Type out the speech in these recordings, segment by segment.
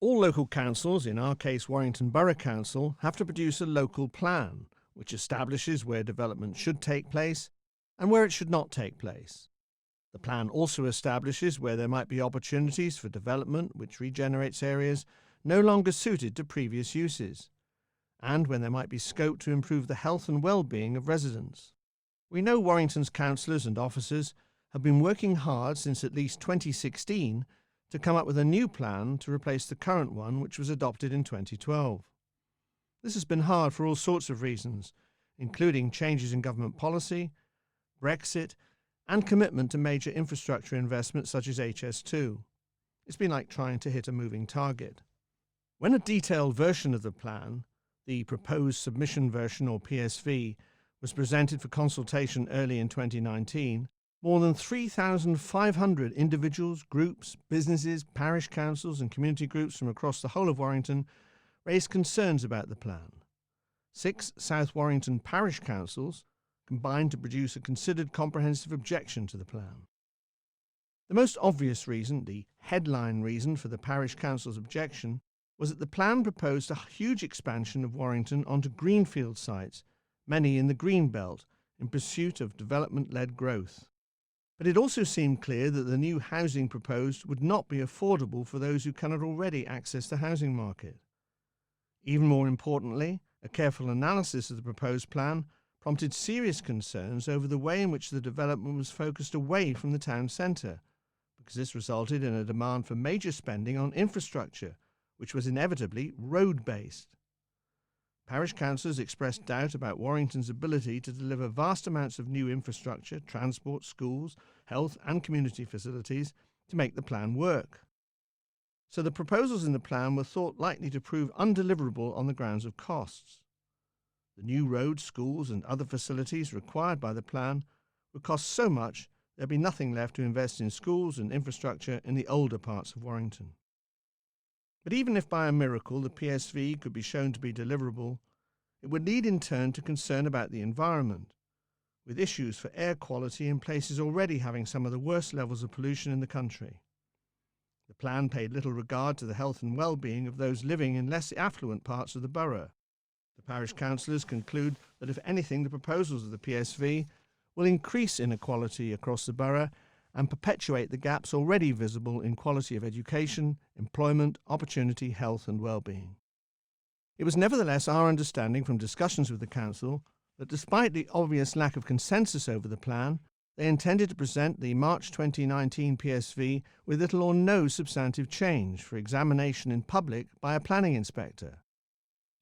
All local councils, in our case Warrington Borough Council, have to produce a local plan, which establishes where development should take place and where it should not take place. The plan also establishes where there might be opportunities for development which regenerates areas no longer suited to previous uses, and when there might be scope to improve the health and well-being of residents. We know Warrington's councillors and officers have been working hard since at least 2016 to come up with a new plan to replace the current one which was adopted in 2012. This has been hard for all sorts of reasons, including changes in government policy, Brexit, and commitment to major infrastructure investments such as HS2. It's been like trying to hit a moving target. When a detailed version of the plan, the proposed submission version or PSV, was presented for consultation early in 2019, more than 3,500 individuals, groups, businesses, parish councils and community groups from across the whole of Warrington raised concerns about the plan. 6 South Warrington parish councils combined to produce a considered comprehensive objection to the plan. The most obvious reason, the headline reason for the parish council's objection, was that the plan proposed a huge expansion of Warrington onto greenfield sites, many in the green belt, in pursuit of development-led growth. But it also seemed clear that the new housing proposed would not be affordable for those who cannot already access the housing market. Even more importantly, a careful analysis of the proposed plan prompted serious concerns over the way in which the development was focused away from the town centre, because this resulted in a demand for major spending on infrastructure, which was inevitably road-based. Parish councillors expressed doubt about Warrington's ability to deliver vast amounts of new infrastructure, transport, schools, health and community facilities to make the plan work. So the proposals in the plan were thought likely to prove undeliverable on the grounds of costs. The new roads, schools and other facilities required by the plan would cost so much there'd be nothing left to invest in schools and infrastructure in the older parts of Warrington. But even if by a miracle the PSV could be shown to be deliverable, it would lead in turn to concern about the environment, with issues for air quality in places already having some of the worst levels of pollution in the country. The plan paid little regard to the health and well-being of those living in less affluent parts of the borough. The parish councillors conclude that if anything, the proposals of the PSV will increase inequality across the borough and perpetuate the gaps already visible in quality of education, employment, opportunity, health and well-being. It was nevertheless our understanding from discussions with the council that despite the obvious lack of consensus over the plan, they intended to present the March 2019 PSV with little or no substantive change for examination in public by a planning inspector.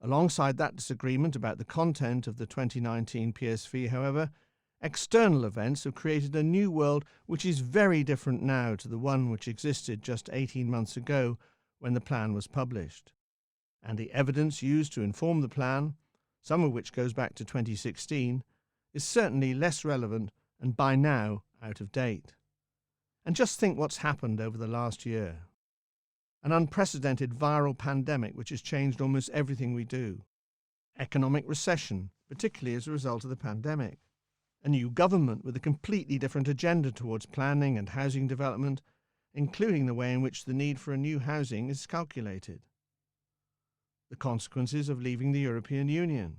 Alongside that disagreement about the content of the 2019 PSV, however, external events have created a new world which is very different now to the one which existed just 18 months ago when the plan was published. And the evidence used to inform the plan, some of which goes back to 2016, is certainly less relevant and by now out of date. And just think what's happened over the last year. An unprecedented viral pandemic which has changed almost everything we do. Economic recession, particularly as a result of the pandemic. A new government with a completely different agenda towards planning and housing development, including the way in which the need for a new housing is calculated. The consequences of leaving the European Union.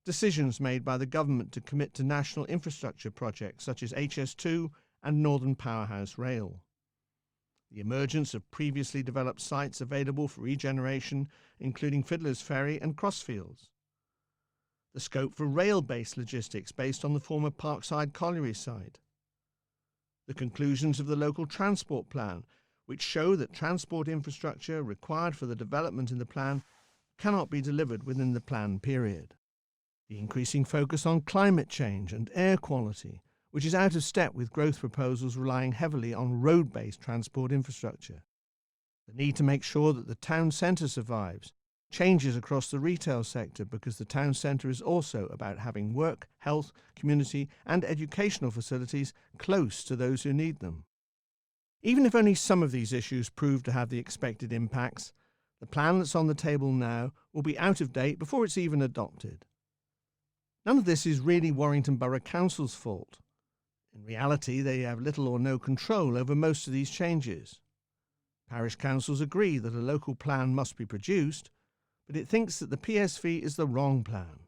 Decisions made by the government to commit to national infrastructure projects such as HS2 and Northern Powerhouse Rail. The emergence of previously developed sites available for regeneration, including Fiddler's Ferry and Crossfields. The scope for rail-based logistics based on the former Parkside Colliery site. The conclusions of the local transport plan, which show that transport infrastructure required for the development in the plan cannot be delivered within the plan period. The increasing focus on climate change and air quality, which is out of step with growth proposals relying heavily on road-based transport infrastructure. The need to make sure that the town centre survives, changes across the retail sector because the town centre is also about having work, health, community and educational facilities close to those who need them. Even if only some of these issues prove to have the expected impacts, the plan that's on the table now will be out of date before it's even adopted. None of this is really Warrington Borough Council's fault. In reality, they have little or no control over most of these changes. Parish councils agree that a local plan must be produced, but it thinks that the PSV is the wrong plan.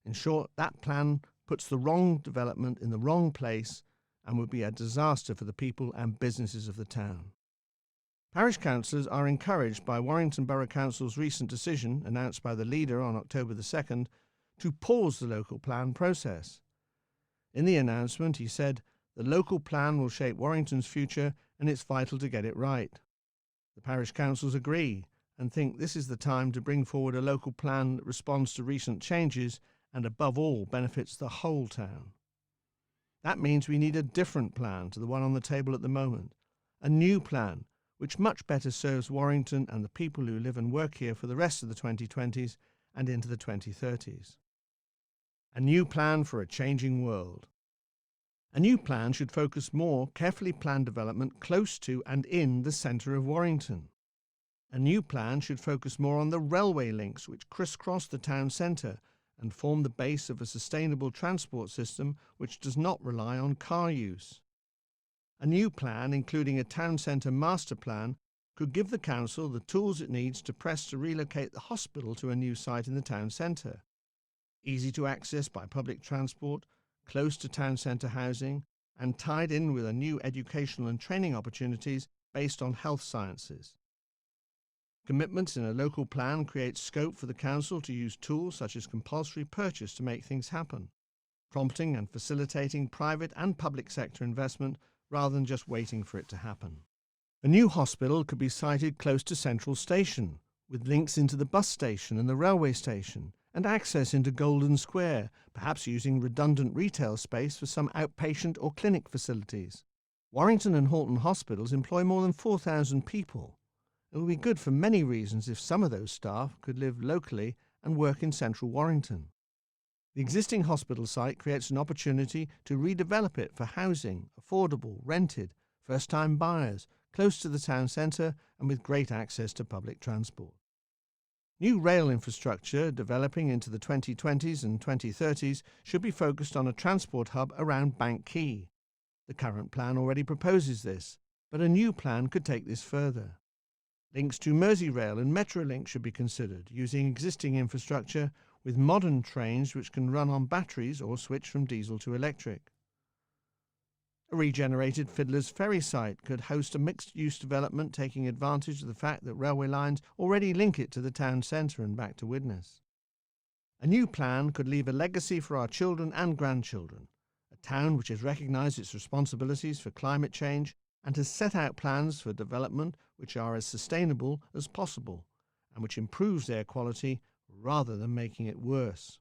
In short, that plan puts the wrong development in the wrong place and would be a disaster for the people and businesses of the town. Parish councillors are encouraged by Warrington Borough Council's recent decision, announced by the leader on October the 2nd, to pause the local plan process. In the announcement, he said, "The local plan will shape Warrington's future and it's vital to get it right." The parish councils agree and think this is the time to bring forward a local plan that responds to recent changes and above all benefits the whole town. That means we need a different plan to the one on the table at the moment, a new plan which much better serves Warrington and the people who live and work here for the rest of the 2020s and into the 2030s. A new plan for a changing world. A new plan should focus more carefully planned development close to and in the centre of Warrington. A new plan should focus more on the railway links which crisscross the town centre and form the base of a sustainable transport system which does not rely on car use. A new plan, including a town centre master plan, could give the council the tools it needs to press to relocate the hospital to a new site in the town centre. Easy to access by public transport, close to town centre housing, and tied in with a new educational and training opportunities based on health sciences. Commitments in a local plan create scope for the council to use tools such as compulsory purchase to make things happen, prompting and facilitating private and public sector investment rather than just waiting for it to happen. A new hospital could be sited close to Central Station, with links into the bus station and the railway station, and access into Golden Square, perhaps using redundant retail space for some outpatient or clinic facilities. Warrington and Halton hospitals employ more than 4,000 people. It would be good for many reasons if some of those staff could live locally and work in central Warrington. The existing hospital site creates an opportunity to redevelop it for housing, affordable, rented, first-time buyers, close to the town centre and with great access to public transport. New rail infrastructure developing into the 2020s and 2030s should be focused on a transport hub around Bank Quay. The current plan already proposes this, but a new plan could take this further. Links to Merseyrail and Metrolink should be considered, using existing infrastructure with modern trains which can run on batteries or switch from diesel to electric. A regenerated Fiddler's Ferry site could host a mixed-use development taking advantage of the fact that railway lines already link it to the town centre and back to Widnes. A new plan could leave a legacy for our children and grandchildren, a town which has recognised its responsibilities for climate change and has set out plans for development which are as sustainable as possible and which improves air quality rather than making it worse.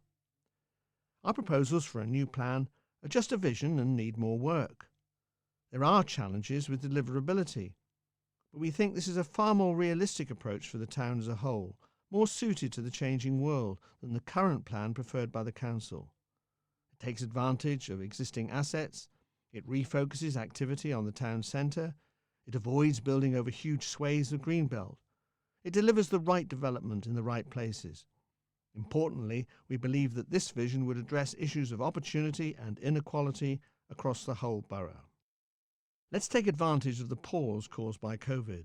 Our proposals for a new plan are just a vision and need more work. There are challenges with deliverability, but we think this is a far more realistic approach for the town as a whole, more suited to the changing world than the current plan preferred by the council. It takes advantage of existing assets, it refocuses activity on the town centre, it avoids building over huge swathes of greenbelt, it delivers the right development in the right places. Importantly, we believe that this vision would address issues of opportunity and inequality across the whole borough. Let's take advantage of the pause caused by COVID.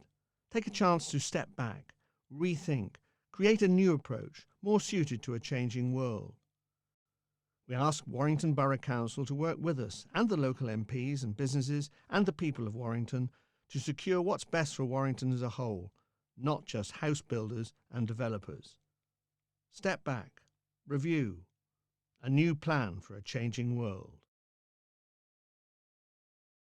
Take a chance to step back, rethink, create a new approach, more suited to a changing world. We ask Warrington Borough Council to work with us and the local MPs and businesses and the people of Warrington to secure what's best for Warrington as a whole, not just house builders and developers. Step back, review, a new plan for a changing world.